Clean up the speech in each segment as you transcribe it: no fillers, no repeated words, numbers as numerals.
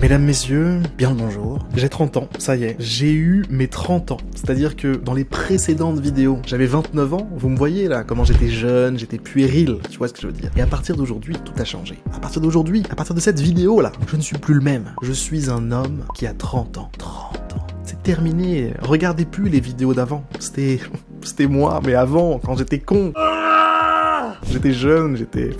Mesdames, messieurs, bien le bonjour. J'ai 30 ans, ça y est, j'ai eu mes 30 ans. C'est-à-dire que dans les précédentes vidéos, j'avais 29 ans, vous me voyez là, comment j'étais jeune, j'étais puéril, tu vois ce que je veux dire. Et à partir d'aujourd'hui, tout a changé. À partir d'aujourd'hui, à partir de cette vidéo là, je ne suis plus le même. Je suis un homme qui a 30 ans. 30 ans. C'est terminé, regardez plus les vidéos d'avant. C'était moi, mais avant, quand j'étais con. J'étais jeune, j'étais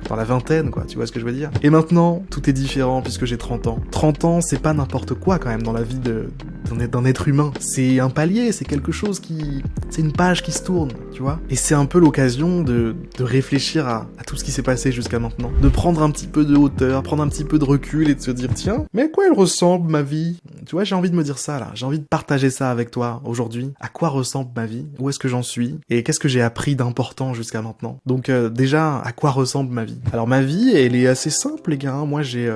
dans la vingtaine, quoi, tu vois ce que je veux dire. Et maintenant, tout est différent puisque j'ai 30 ans. 30 ans, c'est pas n'importe quoi quand même dans la vie d'un être humain. C'est un palier, c'est quelque chose qui... C'est une page qui se tourne, tu vois. Et c'est un peu l'occasion de réfléchir à tout ce qui s'est passé jusqu'à maintenant. De prendre un petit peu de hauteur, prendre un petit peu de recul et de se dire, tiens, mais à quoi elle ressemble ma vie? Tu vois, j'ai envie de me dire ça là. J'ai envie de partager ça avec toi aujourd'hui. À quoi ressemble ma vie? Où est-ce que j'en suis? Et qu'est-ce que j'ai appris d'important jusqu'à maintenant? Donc déjà, à quoi ressemble ma vie? Alors ma vie, elle est assez simple les gars. Moi j'ai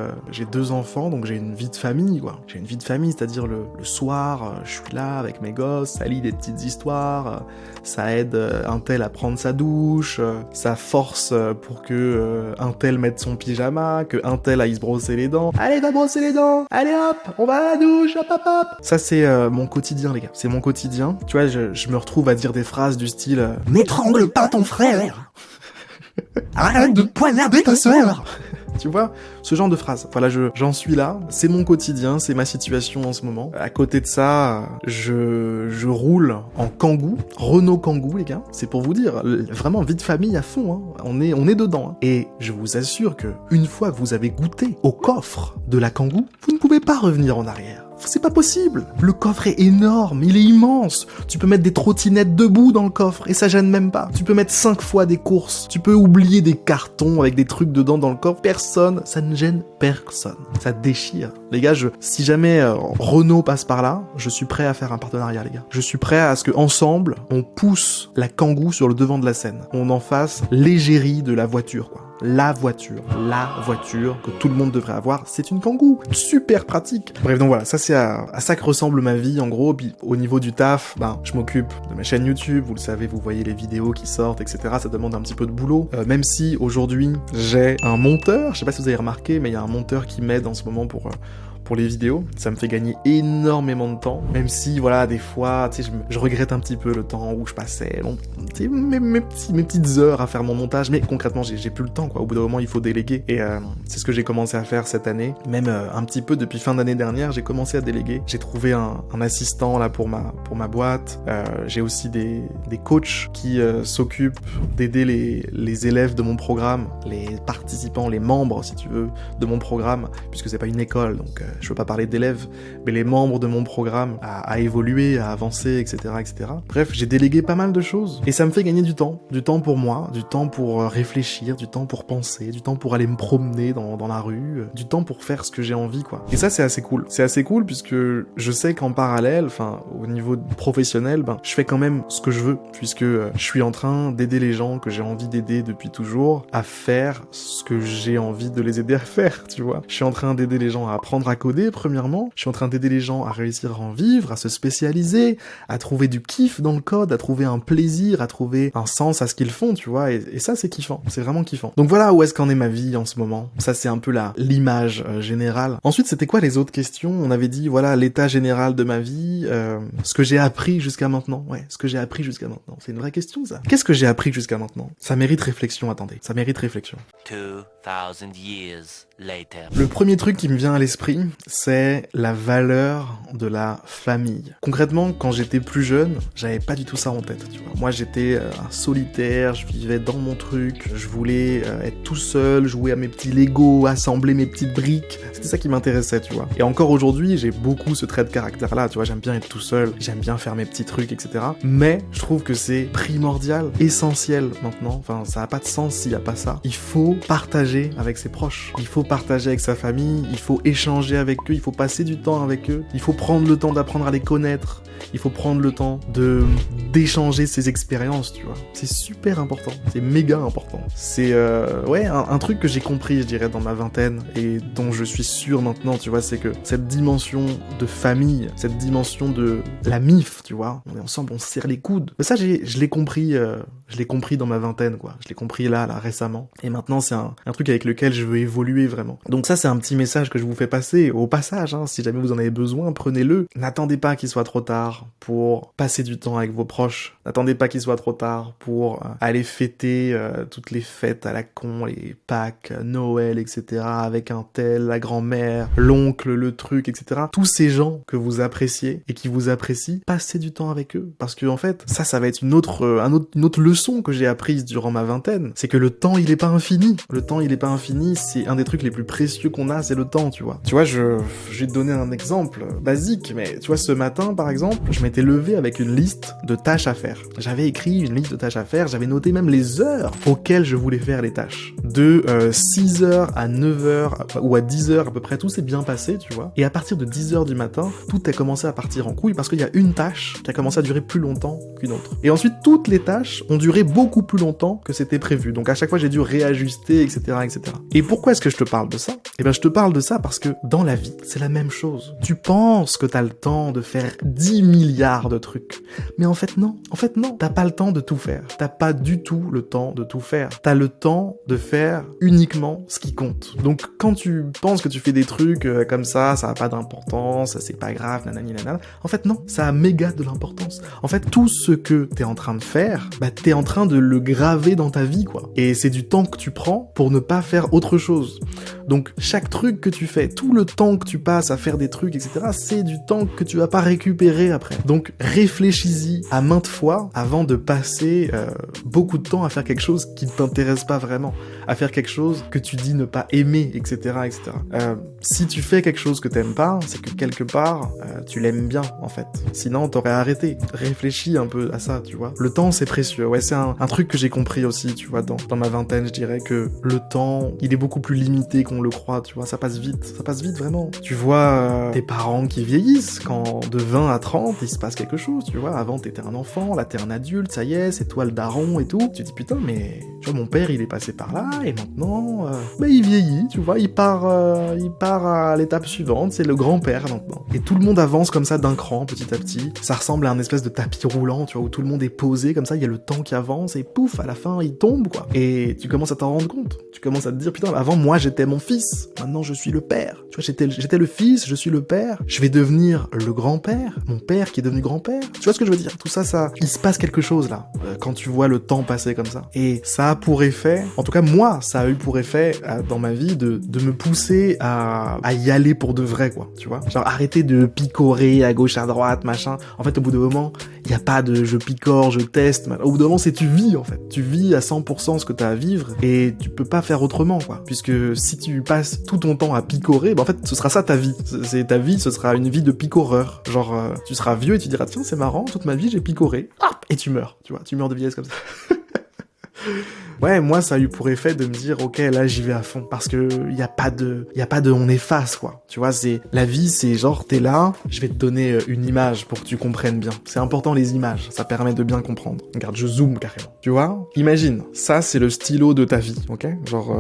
2 enfants, donc j'ai une vie de famille quoi. J'ai une vie de famille, c'est-à-dire le soir, je suis là avec mes gosses, ça lit des petites histoires, ça aide un tel à prendre sa douche, ça force pour que un tel mette son pyjama, que un tel aille se brosser les dents. Allez, va brosser les dents. Allez hop, on va à la douche, hop hop hop. Ça c'est mon quotidien les gars. C'est mon quotidien. Tu vois, je me retrouve à dire des phrases du style n'étrangle pas ton frère. Arrête de poignarder ta sœur. Tu vois, ce genre de phrase. Voilà, j'en suis là, c'est mon quotidien, c'est ma situation en ce moment. À côté de ça, je roule en Kangoo, Renault Kangoo les gars, c'est pour vous dire, vraiment vie de famille à fond, hein. On est dedans. Hein. Et je vous assure que une fois que vous avez goûté au coffre de la Kangoo, vous ne pouvez pas revenir en arrière. C'est pas possible. Le coffre est énorme, il est immense. Tu peux mettre des trottinettes debout dans le coffre et ça gêne même pas. Tu peux mettre 5 fois des courses. Tu peux oublier des cartons avec des trucs dedans dans le coffre. Personne, ça ne gêne personne. Ça déchire. Les gars, si jamais Renault passe par là, je suis prêt à faire un partenariat les gars. Je suis prêt à ce que ensemble, on pousse la Kangoo sur le devant de la scène. On en fasse l'égérie de la voiture quoi. La voiture que tout le monde devrait avoir, c'est une Kangoo. Super pratique. Bref, donc voilà, ça c'est à ça que ressemble ma vie en gros. Puis au niveau du taf, je m'occupe de ma chaîne YouTube, vous le savez, vous voyez les vidéos qui sortent, etc. Ça demande un petit peu de boulot. Même si aujourd'hui j'ai un monteur, je sais pas si vous avez remarqué, mais il y a un monteur qui m'aide en ce moment pour les vidéos, ça me fait gagner énormément de temps, même si, voilà, des fois, tu sais, je regrette un petit peu le temps où je passais, mes petites heures à faire mon montage, mais concrètement, j'ai plus le temps, quoi. Au bout d'un moment, il faut déléguer, et c'est ce que j'ai commencé à faire cette année, même un petit peu depuis fin d'année dernière, j'ai commencé à déléguer, j'ai trouvé un assistant, là, pour ma boîte, j'ai aussi des coachs qui s'occupent d'aider les élèves de mon programme, les participants, les membres, si tu veux, de mon programme, puisque c'est pas une école, donc je veux pas parler d'élèves, mais les membres de mon programme à évoluer, à avancer, etc., etc. Bref, j'ai délégué pas mal de choses, et ça me fait gagner du temps pour moi, du temps pour réfléchir, du temps pour penser, du temps pour aller me promener dans la rue, du temps pour faire ce que j'ai envie, quoi. Et ça, c'est assez cool. C'est assez cool puisque je sais qu'en parallèle, enfin, au niveau professionnel, je fais quand même ce que je veux, puisque je suis en train d'aider les gens que j'ai envie d'aider depuis toujours à faire ce que j'ai envie de les aider à faire, tu vois. Je suis en train d'aider les gens à apprendre à coder, premièrement. Je suis en train d'aider les gens à réussir à en vivre, à se spécialiser, à trouver du kiff dans le code, à trouver un plaisir, à trouver un sens à ce qu'ils font, tu vois. Et ça, c'est kiffant. C'est vraiment kiffant. Donc voilà où est-ce qu'en est ma vie en ce moment. Ça, c'est un peu l'image générale. Ensuite, c'était quoi les autres questions? On avait dit, voilà, l'état général de ma vie, ce que j'ai appris jusqu'à maintenant. Ouais, ce que j'ai appris jusqu'à maintenant. C'est une vraie question, ça. Qu'est-ce que j'ai appris jusqu'à maintenant? Ça mérite réflexion, attendez. Ça mérite réflexion. 2000 years later. Le premier truc qui me vient à l'esprit, c'est la valeur de la famille. Concrètement, quand j'étais plus jeune, j'avais pas du tout ça en tête, tu vois. Moi, j'étais un solitaire, je vivais dans mon truc, je voulais être tout seul, jouer à mes petits Lego, assembler mes petites briques. C'était ça qui m'intéressait, tu vois. Et encore aujourd'hui, j'ai beaucoup ce trait de caractère-là, tu vois. J'aime bien être tout seul, j'aime bien faire mes petits trucs, etc. Mais je trouve que c'est primordial, essentiel maintenant. Enfin, ça a pas de sens s'il y a pas ça. Il faut partager avec ses proches. Il faut partager avec sa famille, il faut échanger avec eux, il faut passer du temps avec eux, il faut prendre le temps d'apprendre à les connaître, il faut prendre le temps d'échanger ses expériences, tu vois. C'est super important, c'est méga important. C'est un truc que j'ai compris, je dirais, dans ma vingtaine et dont je suis sûr maintenant, tu vois, c'est que cette dimension de famille, cette dimension de la MIF, tu vois, on est ensemble, on se serre les coudes. Mais ça, je l'ai compris dans ma vingtaine, quoi. Je l'ai compris là récemment. Et maintenant, c'est un truc truc avec lequel je veux évoluer vraiment. Donc ça, c'est un petit message que je vous fais passer au passage, hein, si jamais vous en avez besoin, prenez-le. N'attendez pas qu'il soit trop tard pour passer du temps avec vos proches. N'attendez pas qu'il soit trop tard pour aller fêter toutes les fêtes à la con, les Pâques, Noël, etc. avec un tel, la grand-mère, l'oncle, le truc, etc. Tous ces gens que vous appréciez et qui vous apprécient, passez du temps avec eux. Parce que en fait, ça va être une autre leçon que j'ai apprise durant ma vingtaine. C'est que le temps, il est pas infini. Le temps, il est pas infini. C'est un des trucs les plus précieux qu'on a, c'est le temps, tu vois. Tu vois, je vais te donner un exemple basique, mais tu vois, ce matin, par exemple, je m'étais levé avec une liste de tâches à faire. J'avais écrit une liste de tâches à faire, j'avais noté même les heures auxquelles je voulais faire les tâches. De 6h à 9h ou à 10h à peu près, tout s'est bien passé, tu vois. Et à partir de 10h du matin, tout a commencé à partir en couille parce qu'il y a une tâche qui a commencé à durer plus longtemps qu'une autre. Et ensuite, toutes les tâches ont duré beaucoup plus longtemps que c'était prévu. Donc à chaque fois, j'ai dû réajuster, etc., etc. Et pourquoi est-ce que je te parle de ça? Eh ben, je te parle de ça parce que dans la vie, c'est la même chose. Tu penses que t'as le temps de faire 10 milliards de trucs. Mais en fait, non. En fait, non. T'as pas le temps de tout faire. T'as pas du tout le temps de tout faire. T'as le temps de faire uniquement ce qui compte. Donc, quand tu penses que tu fais des trucs comme ça a pas d'importance, c'est pas grave, nanani nanana, en fait, non. Ça a méga de l'importance. En fait, tout ce que t'es en train de faire, bah, t'es en train de le graver dans ta vie, quoi. Et c'est du temps que tu prends pour ne pas faire autre chose. Donc, chaque truc que tu fais, tout le temps que tu passes à faire des trucs, etc., c'est du temps que tu vas pas récupérer après. Donc, réfléchis-y à maintes fois avant de passer beaucoup de temps à faire quelque chose qui ne t'intéresse pas vraiment, à faire quelque chose que tu dis ne pas aimer, etc., etc. Si tu fais quelque chose que t'aimes pas, c'est que quelque part, tu l'aimes bien, en fait. Sinon, t'aurais arrêté. Réfléchis un peu à ça, tu vois. Le temps, c'est précieux. Ouais, c'est un truc que j'ai compris aussi, tu vois, dans ma vingtaine, je dirais que le temps, il est beaucoup plus limité qu'on le croit, tu vois. Ça passe vite, vraiment. Tu vois tes parents qui vieillissent, quand de 20 à 30, il se passe quelque chose, tu vois. Avant, t'étais un enfant, là, t'es un adulte, ça y est, c'est toi le daron et tout. Tu te dis, putain, mais, tu vois, mon père, il est passé par là, et maintenant, bah, il vieillit, tu vois, il part à l'étape suivante, c'est le grand-père, maintenant. Et tout le monde avance comme ça d'un cran, petit à petit. Ça ressemble à un espèce de tapis roulant, tu vois, où tout le monde est posé, comme ça, il y a le temps qui avance, et pouf, à la fin, il tombe, quoi. Et tu commences à t'en rendre compte. Tu commences à te dire, putain, avant, moi, j'étais mon fils. Maintenant, je suis le père. Tu vois, j'étais le fils, je suis le père. Je vais devenir le grand-père. Mon père qui est devenu grand-père. Tu vois ce que je veux dire? Tout ça, il se passe quelque chose, là, quand tu vois le temps passer comme ça. Et ça a pour effet, en tout cas, moi, ça a eu pour effet, dans ma vie, de me pousser à y aller pour de vrai, quoi. Tu vois? Genre, arrêter de picorer à gauche, à droite, machin. En fait, au bout d'un moment, il y a pas de je picore, je teste. Au bout d'un moment, c'est tu vis, en fait. Tu vis à 100% ce que t'as à vivre et tu peux pas faire autrement, quoi. Puisque si tu passes tout ton temps à picorer, bah en fait, ce sera ça ta vie. C'est ta vie, ce sera une vie de picoreur. Genre, tu seras vieux et tu diras, tiens, c'est marrant, toute ma vie, j'ai picoré. Hop, et tu meurs, tu vois. Tu meurs de vieillesse comme ça. Ouais, moi, ça a eu pour effet de me dire, ok, là, j'y vais à fond. Parce que y a pas de on efface, quoi. Tu vois, la vie, c'est genre, t'es là, je vais te donner une image pour que tu comprennes bien. C'est important, les images. Ça permet de bien comprendre. Regarde, je zoome carrément. Tu vois? Imagine, ça, c'est le stylo de ta vie, ok? Genre,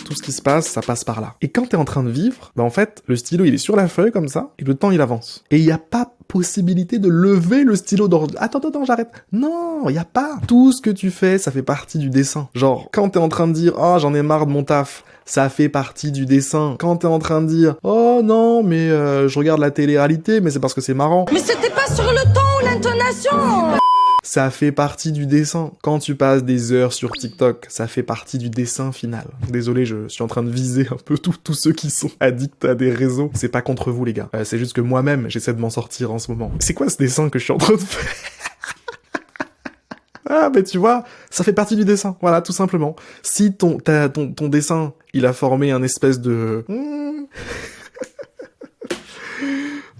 tout ce qui se passe, ça passe par là. Et quand t'es en train de vivre, bah, en fait, le stylo, il est sur la feuille, comme ça, et le temps, il avance. Et il y a pas possibilité de lever le stylo attends, j'arrête. Non, y a pas. Tout ce que tu fais, ça fait partie du dessin. Genre, quand t'es en train de dire, oh, j'en ai marre de mon taf, ça fait partie du dessin. Quand t'es en train de dire, oh non, mais je regarde la télé-réalité, mais c'est parce que c'est marrant. Mais c'était pas sur le ton ou l'intonation. Ça fait partie du dessin. Quand tu passes des heures sur TikTok, ça fait partie du dessin final. Désolé, je suis en train de viser un peu tous ceux qui sont addicts à des réseaux. C'est pas contre vous, les gars. C'est juste que moi-même, j'essaie de m'en sortir en ce moment. C'est quoi ce dessin que je suis en train de faire? Ah, mais tu vois, ça fait partie du dessin. Voilà, tout simplement. Si ton dessin, il a formé un espèce de...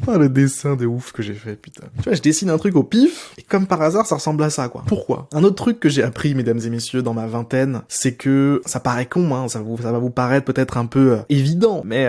Ah, le dessin de ouf que j'ai fait, putain. Tu vois, je dessine un truc au pif, et comme par hasard, ça ressemble à ça, quoi. Pourquoi? Un autre truc que j'ai appris, mesdames et messieurs, dans ma vingtaine, c'est que, ça paraît con, hein, ça va vous paraître peut-être un peu évident, mais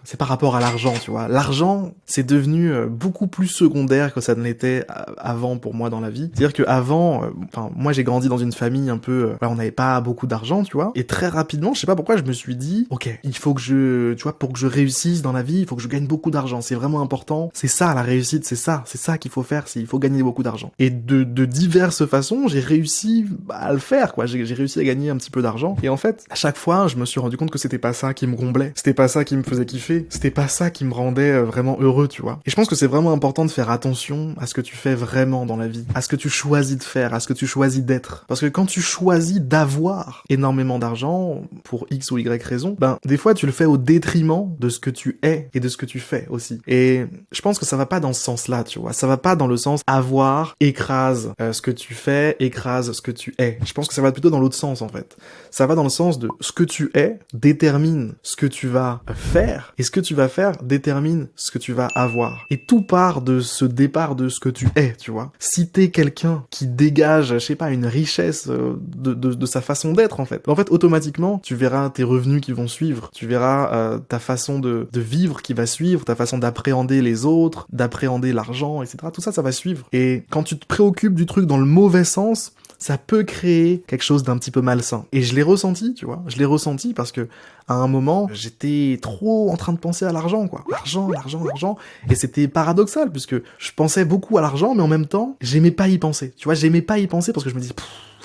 c'est par rapport à l'argent, tu vois. L'argent, c'est devenu beaucoup plus secondaire que ça ne l'était avant pour moi dans la vie. C'est-à-dire que avant, moi j'ai grandi dans une famille un peu, on n'avait pas beaucoup d'argent, tu vois, et très rapidement, je sais pas pourquoi, je me suis dit, ok, il faut que pour que je réussisse dans la vie, il faut que je gagne beaucoup d'argent. d'argent, c'est vraiment important. C'est ça la réussite, c'est ça qu'il faut faire, il faut gagner beaucoup d'argent. Et de diverses façons, j'ai réussi à le faire, quoi. J'ai réussi à gagner un petit peu d'argent. Et en fait, à chaque fois, je me suis rendu compte que c'était pas ça qui me comblait, c'était pas ça qui me faisait kiffer, c'était pas ça qui me rendait vraiment heureux, tu vois. Et je pense que c'est vraiment important de faire attention à ce que tu fais vraiment dans la vie, à ce que tu choisis de faire, à ce que tu choisis d'être. Parce que quand tu choisis d'avoir énormément d'argent, pour X ou Y raison, ben, des fois, tu le fais au détriment de ce que tu es et de ce que tu fais aussi. Et je pense que ça va pas dans ce sens-là, tu vois. Ça va pas dans le sens avoir écrase ce que tu fais, écrase ce que tu es. Je pense que ça va plutôt dans l'autre sens, en fait. Ça va dans le sens de ce que tu es détermine ce que tu vas faire, et ce que tu vas faire détermine ce que tu vas avoir. Et tout part de ce départ de ce que tu es, tu vois. Si t'es quelqu'un qui dégage, je sais pas, une richesse de sa façon d'être, en fait, automatiquement, tu verras tes revenus qui vont suivre, tu verras ta façon de vivre qui va suivre, ta façon d'appréhender les autres, d'appréhender l'argent, etc. Tout ça, ça va suivre. Et quand tu te préoccupes du truc dans le mauvais sens, ça peut créer quelque chose d'un petit peu malsain. Et je l'ai ressenti, tu vois. Je l'ai ressenti parce que, à un moment, j'étais trop en train de penser à l'argent, quoi. L'argent. Et c'était paradoxal, puisque je pensais beaucoup à l'argent, mais en même temps, j'aimais pas y penser. Tu vois, j'aimais pas y penser parce que je me dis,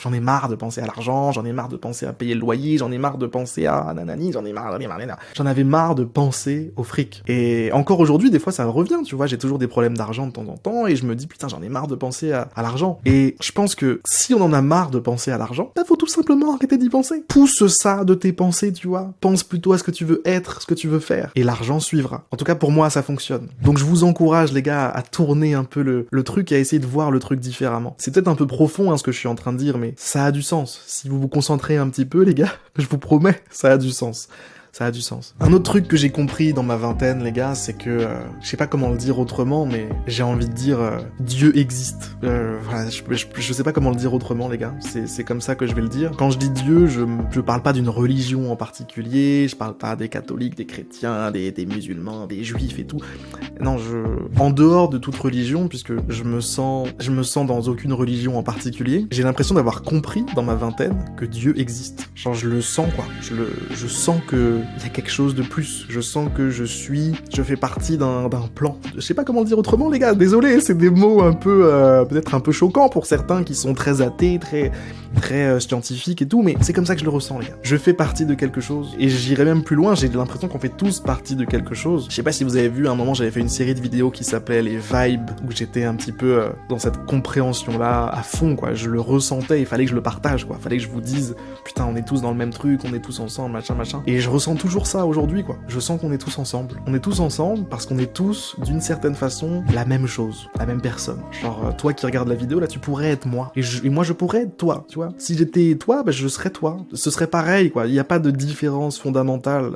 j'en ai marre de penser à l'argent, j'en ai marre de penser à payer le loyer, j'en ai marre de penser à nanani, j'en avais marre de penser au fric. Et encore aujourd'hui, des fois, ça revient, tu vois, j'ai toujours des problèmes d'argent de temps en temps, et je me dis, putain, j'en ai marre de penser à l'argent. Et je pense que si on en a marre de penser à l'argent, bah, faut tout simplement arrêter d'y penser. Pousse ça de tes pensées, tu vois. Pense plutôt à ce que tu veux être, ce que tu veux faire. Et l'argent suivra. En tout cas, pour moi, ça fonctionne. Donc je vous encourage, les gars, à tourner un peu le truc et à essayer de voir le truc différemment. C'est peut-être un peu profond, hein, ce que je suis en train de dire, mais ça a du sens. Si vous vous concentrez un petit peu, les gars, je vous promets, ça a du sens. Ça a du sens. Un autre truc que j'ai compris dans ma vingtaine, les gars, c'est que, je sais pas comment le dire autrement, mais j'ai envie de dire, Dieu existe. Voilà, je sais pas comment le dire autrement, les gars. C'est comme ça que je vais le dire. Quand je dis Dieu, je parle pas d'une religion en particulier, je parle pas des catholiques, des chrétiens, des musulmans, des juifs et tout. Non, en dehors de toute religion, puisque je me sens dans aucune religion en particulier, j'ai l'impression d'avoir compris dans ma vingtaine que Dieu existe. Genre, je le sens, quoi. Je sens que il y a quelque chose de plus. Je sens que je fais partie d'un plan. Je sais pas comment le dire autrement, les gars. Désolé, c'est des mots un peu, peut-être un peu choquants pour certains qui sont très athées, très scientifiques et tout, mais c'est comme ça que je le ressens, les gars. Je fais partie de quelque chose. Et j'irai même plus loin, j'ai l'impression qu'on fait tous partie de quelque chose. Je sais pas si vous avez vu, à un moment, j'avais fait une série de vidéos qui s'appelait Les Vibes, où j'étais un petit peu dans cette compréhension-là à fond, quoi. Je le ressentais, il fallait que je le partage, quoi. Fallait que je vous dise, putain, on est tous dans le même truc, on est tous ensemble, machin. Et je ressens toujours ça aujourd'hui, quoi. Je sens qu'on est tous ensemble. On est tous ensemble parce qu'on est tous, d'une certaine façon, la même chose, la même personne. Genre, toi qui regardes la vidéo, là, tu pourrais être moi. Et moi, je pourrais être toi, tu vois. Si j'étais toi, bah, je serais toi. Ce serait pareil, quoi. Il n'y a pas de différence fondamentale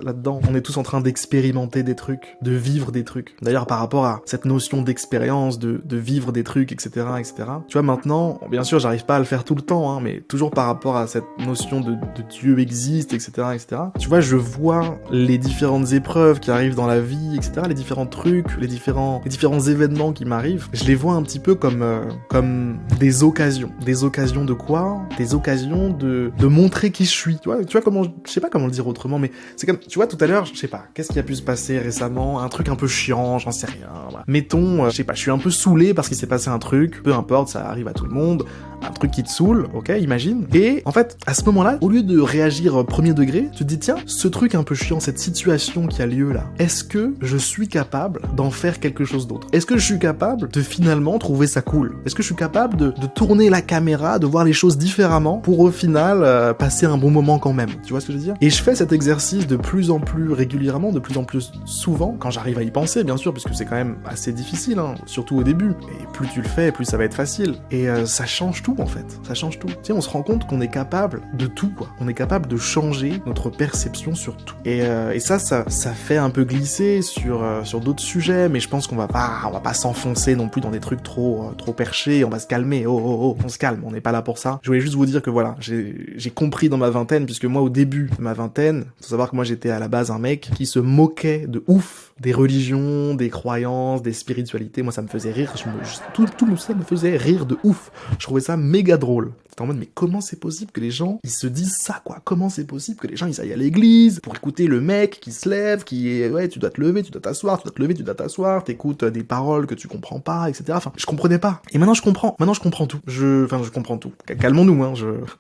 là-dedans. On est tous en train d'expérimenter des trucs, de vivre des trucs. D'ailleurs, par rapport à cette notion d'expérience, de vivre des trucs, etc., etc. Tu vois, maintenant, bien sûr, j'arrive pas à le faire tout le temps, hein, mais toujours par rapport à cette notion de Dieu existe, etc., etc. Tu vois, je vois les différentes épreuves qui arrivent dans la vie, etc., les différents trucs, les différents événements qui m'arrivent, je les vois un petit peu comme des occasions. Des occasions de quoi? Des occasions de montrer qui je suis. Tu vois comment, je sais pas comment le dire autrement, mais c'est comme, tu vois, tout à l'heure, je sais pas, qu'est-ce qui a pu se passer récemment? Un truc un peu chiant, j'en sais rien, voilà. Mettons, je sais pas, je suis un peu saoulé parce qu'il s'est passé un truc, peu importe, ça arrive à tout le monde, un truc qui te saoule, ok, imagine. Et en fait, à ce moment-là, au lieu de réagir premier degré, tu te dis, tiens, ce truc un peu chiant, cette situation qui a lieu là, est-ce que je suis capable d'en faire quelque chose d'autre? Est-ce que je suis capable de finalement trouver ça cool? Est-ce que je suis capable de tourner la caméra, de voir les choses différemment pour au final passer un bon moment quand même? Tu vois ce que je veux dire? Et je fais cet exercice de plus en plus régulièrement, de plus en plus souvent, quand j'arrive à y penser, bien sûr, parce que c'est quand même assez difficile, hein, surtout au début. Et plus tu le fais, plus ça va être facile. Et ça change tout, en fait. Ça change tout. Tu sais, on se rend compte qu'on est capable de tout, quoi. On est capable de changer notre perception sur tout. Et ça fait un peu glisser sur d'autres sujets, mais je pense qu'on va pas s'enfoncer non plus dans des trucs trop perchés, on va se calmer, on se calme, on n'est pas là pour ça. Je voulais juste vous dire que voilà, j'ai compris dans ma vingtaine, puisque moi au début de ma vingtaine, faut savoir que moi j'étais à la base un mec qui se moquait de ouf des religions, des croyances, des spiritualités. Moi ça me faisait rire, tout ça me faisait rire de ouf. Je trouvais ça méga drôle. T'es en mode, mais comment c'est possible que les gens, ils se disent ça, quoi? Comment c'est possible que les gens, ils aillent à l'église pour écouter le mec qui se lève, qui est, ouais, tu dois te lever, tu dois t'asseoir, tu dois te lever, tu dois t'asseoir, t'écoutes des paroles que tu comprends pas, etc. Enfin, je comprenais pas. Et maintenant, je comprends tout. Je comprends tout. Calmons-nous, hein,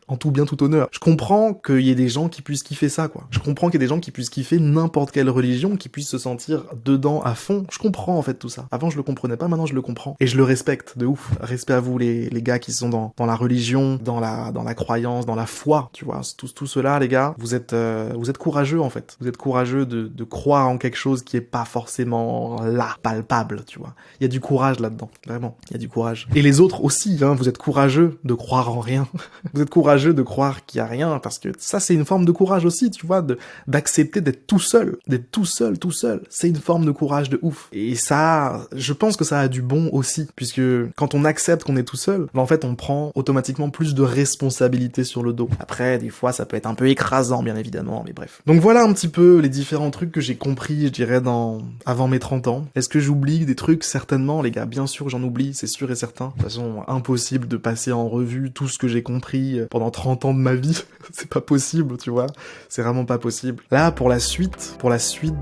en tout bien, tout honneur. Je comprends qu'il y ait des gens qui puissent kiffer ça, quoi. Je comprends qu'il y ait des gens qui puissent kiffer n'importe quelle religion, qui puissent se sentir dedans à fond. Je comprends, en fait, tout ça. Avant, je le comprenais pas, maintenant, je le comprends. Et je le respecte, de ouf. Respect à vous, les gars qui sont dans la religion, dans la croyance, dans la foi, tu vois. Tout cela, les gars, vous êtes courageux, en fait. Vous êtes courageux de croire en quelque chose qui est pas forcément là, palpable, tu vois. Il y a du courage là-dedans. Vraiment. Il y a du courage. Et les autres aussi, hein. Vous êtes courageux de croire en rien. Vous êtes courageux de croire qu'il y a rien, parce que ça, c'est une forme de courage aussi, tu vois, d'accepter d'être tout seul. D'être tout seul. C'est une forme de courage de ouf. Et ça, je pense que ça a du bon aussi, puisque quand on accepte qu'on est tout seul, ben en fait, on prend automatiquement plus de responsabilités sur le dos. Après, des fois, ça peut être un peu écrasant, bien évidemment, mais bref. Donc voilà un petit peu les différents trucs que j'ai compris, je dirais, avant mes 30 ans. Est-ce que j'oublie des trucs? Certainement, les gars, bien sûr, j'en oublie, c'est sûr et certain. De toute façon, impossible de passer en revue tout ce que j'ai compris pendant 30 ans de ma vie. C'est pas possible, tu vois. C'est vraiment pas possible. Là, pour la suite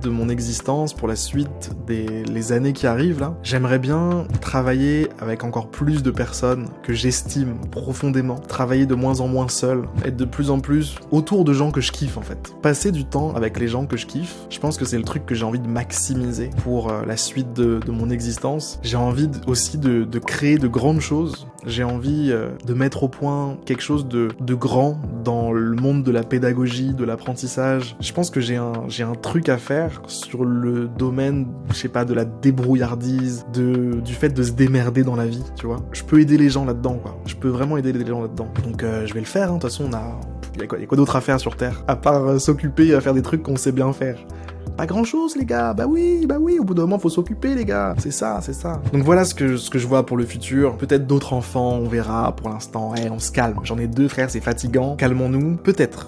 de mon existence, pour la suite les années qui arrivent, là, j'aimerais bien travailler avec encore plus de personnes que j'estime profondément, travailler de moins en moins seul, être de plus en plus autour de gens que je kiffe, en fait. Passer du temps avec les gens que je kiffe, je pense que c'est le truc que j'ai envie de maximiser pour la suite de mon existence. J'ai envie aussi de créer de grandes choses. J'ai envie de mettre au point quelque chose de grand dans le monde de la pédagogie, de l'apprentissage. Je pense que j'ai un truc à faire sur le domaine, je sais pas, de la débrouillardise, du fait de se démerder dans la vie, tu vois. Je peux aider les gens là-dedans, quoi. Je peux vraiment aider les gens là-dedans. Donc je vais le faire, hein. De toute façon, il y a quoi d'autre à faire sur Terre, à part s'occuper à faire des trucs qu'on sait bien faire? Pas grand chose, les gars. Bah oui, au bout d'un moment, faut s'occuper, les gars. C'est ça. Donc voilà ce que je vois pour le futur. Peut-être d'autres enfants, on verra. Pour l'instant, on se calme. J'en ai 2 frères, c'est fatigant. Calmons-nous. Peut-être.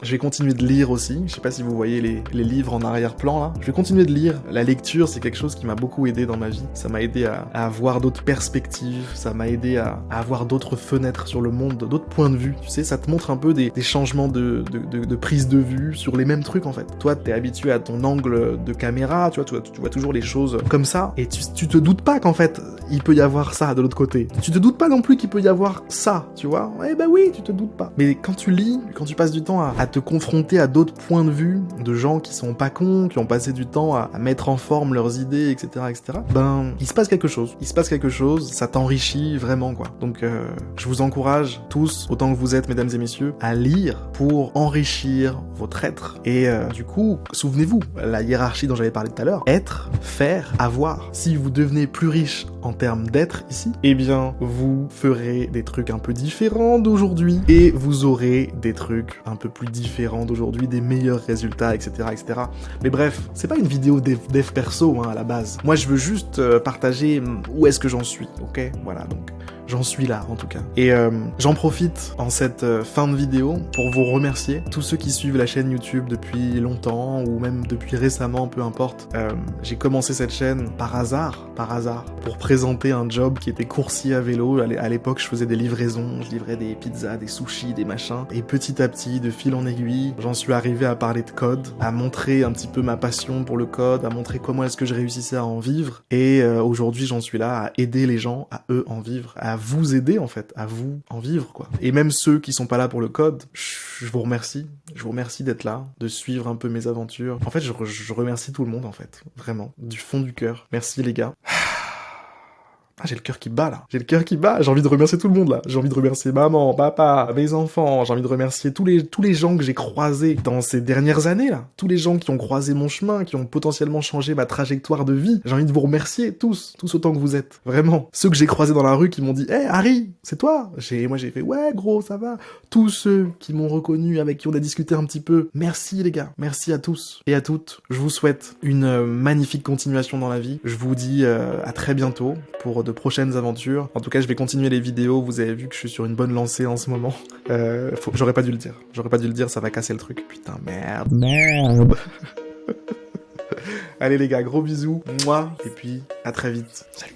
Je vais continuer de lire aussi. Je sais pas si vous voyez les livres en arrière-plan, là. Je vais continuer de lire. La lecture, c'est quelque chose qui m'a beaucoup aidé dans ma vie. Ça m'a aidé à avoir d'autres perspectives. Ça m'a aidé à avoir d'autres fenêtres sur le monde, d'autres points de vue. Tu sais, ça te montre un peu des changements de prise de vue sur les mêmes trucs, en fait. Toi, t'es habitué à ton angle de caméra, tu vois toujours les choses comme ça, et tu te doutes pas qu'en fait, il peut y avoir ça de l'autre côté. Tu te doutes pas non plus qu'il peut y avoir ça, tu vois. Eh bah oui, tu te doutes pas. Mais quand tu lis, quand tu passes du temps à te confronter à d'autres points de vue, de gens qui sont pas cons, qui ont passé du temps à mettre en forme leurs idées, etc., ben, il se passe quelque chose. Ça t'enrichit vraiment, quoi. Donc, je vous encourage tous, autant que vous êtes, mesdames et messieurs, à lire pour enrichir votre être. Et du coup, souvenez-vous, la hiérarchie dont j'avais parlé tout à l'heure, être, faire, avoir. Si vous devenez plus riche en termes d'être ici, eh bien, vous ferez des trucs un peu différents d'aujourd'hui et vous aurez des trucs un peu plus différents d'aujourd'hui, des meilleurs résultats, etc., etc. Mais bref, c'est pas une vidéo dev perso, hein, à la base. Moi, je veux juste partager où est-ce que j'en suis, ok? Voilà, donc... J'en suis là, en tout cas. Et j'en profite en cette fin de vidéo pour vous remercier. Tous ceux qui suivent la chaîne YouTube depuis longtemps, ou même depuis récemment, peu importe. J'ai commencé cette chaîne par hasard, pour présenter un job qui était coursier à vélo. À l'époque, je faisais des livraisons, je livrais des pizzas, des sushis, des machins. Et petit à petit, de fil en aiguille, j'en suis arrivé à parler de code, à montrer un petit peu ma passion pour le code, à montrer comment est-ce que je réussissais à en vivre. Et aujourd'hui, j'en suis là à aider les gens, à eux en vivre, à vous aider, en fait, à vous en vivre, quoi. Et même ceux qui sont pas là pour le code, je vous remercie. Je vous remercie d'être là, de suivre un peu mes aventures. En fait, je remercie tout le monde, en fait. Vraiment. Du fond du cœur. Merci, les gars. Ah, j'ai le cœur qui bat, là. J'ai envie de remercier tout le monde, là. J'ai envie de remercier maman, papa, mes enfants. J'ai envie de remercier tous les gens que j'ai croisés dans ces dernières années, là. Tous les gens qui ont croisé mon chemin, qui ont potentiellement changé ma trajectoire de vie. J'ai envie de vous remercier, tous autant que vous êtes. Vraiment. Ceux que j'ai croisés dans la rue qui m'ont dit, hey, Harry, c'est toi? Moi, j'ai fait, ouais, gros, ça va. Tous ceux qui m'ont reconnu, avec qui on a discuté un petit peu. Merci, les gars. Merci à tous et à toutes. Je vous souhaite une magnifique continuation dans la vie. Je vous dis à très bientôt pour de prochaines aventures. En tout cas, je vais continuer les vidéos. Vous avez vu que je suis sur une bonne lancée en ce moment. J'aurais pas dû le dire. Ça va casser le truc. Putain, merde. Allez les gars, gros bisous. Moi. Et puis, à très vite. Salut.